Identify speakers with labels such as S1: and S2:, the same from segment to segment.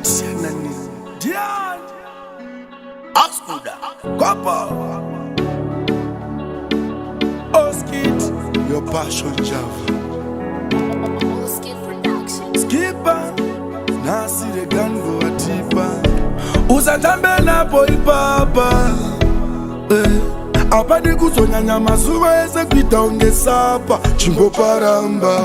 S1: Sianani Dian Askuda Kopa Oskit Your passion Java
S2: Oskit Production
S1: Skipper Nasi the gango atipa Usatambe na poipapa Apadi kuzonyanya mazuwa eze kwita ungesapa Chingo paramba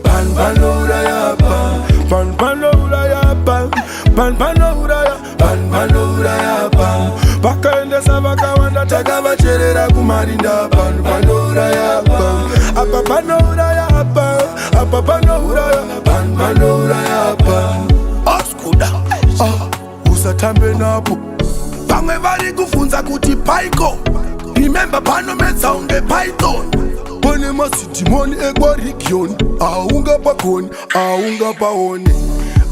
S1: Panpano urayapa Panpano urayapa Panpano uraya Panpano urayapa Pakaendesa vakawanda takavacherera kumarinda Panpano urayapa Apapano urayapa Apapano uraya Panpano urayapa Oskuda Usatambe napo Pamwe vari kufunza kuti paiko Remember pano metsa unge python Pane masitimoni ekwa region Aunga pakoni, aunga paone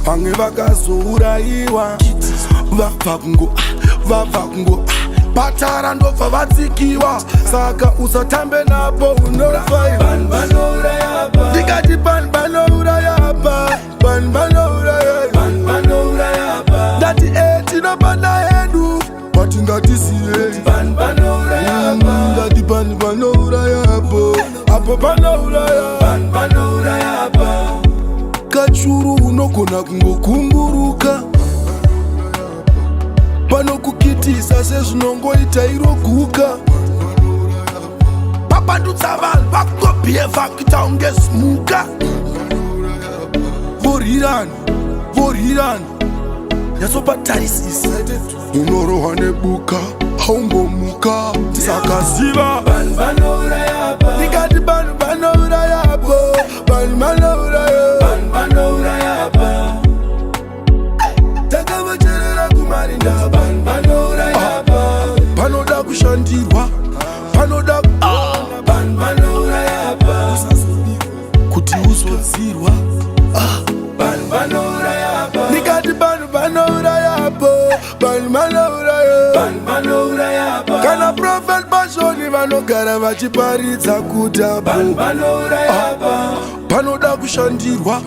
S1: Pamwe vakazouraiwa Vabva kungo Patara ndobva vatsikiwa Saka usatambe napo unofaiwa Panpano urayapa Ndikati panpano urayapa Panpano urayapa Panpano urayapa Ndati tinopanda hedu Patingatisiye Panpano urayapa Ndati panpano urayapa Apo pano urayapa Panpano urayapa Kachuru unogona kungokunguruka Pano kukitisa sezvinongoita iroguka Papandutsa vanhu vakutobhevha kuita unge smuka Vorirani Yasobatarisisa Unorohwa nebuka Haungomuka Sakaziva Panpano urayapa Ndikati panpano urayapa Panpano urayapa Panpano urayapa Takavacherera kumarinda Panpano urayapa Panoda kushandirwa Panoda Panpano urayapa Kuti uzodzirwa Panpano urayapa Ndikati panpano urayapa Panpano urayapa Panpano urayapa Kana prophet bashoni vanogara vachiparidza kuta Panpano urayapa Panoda kushandirwa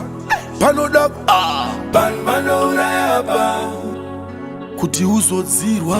S1: Panoda Panpano urayapa Kuti uzodzirwa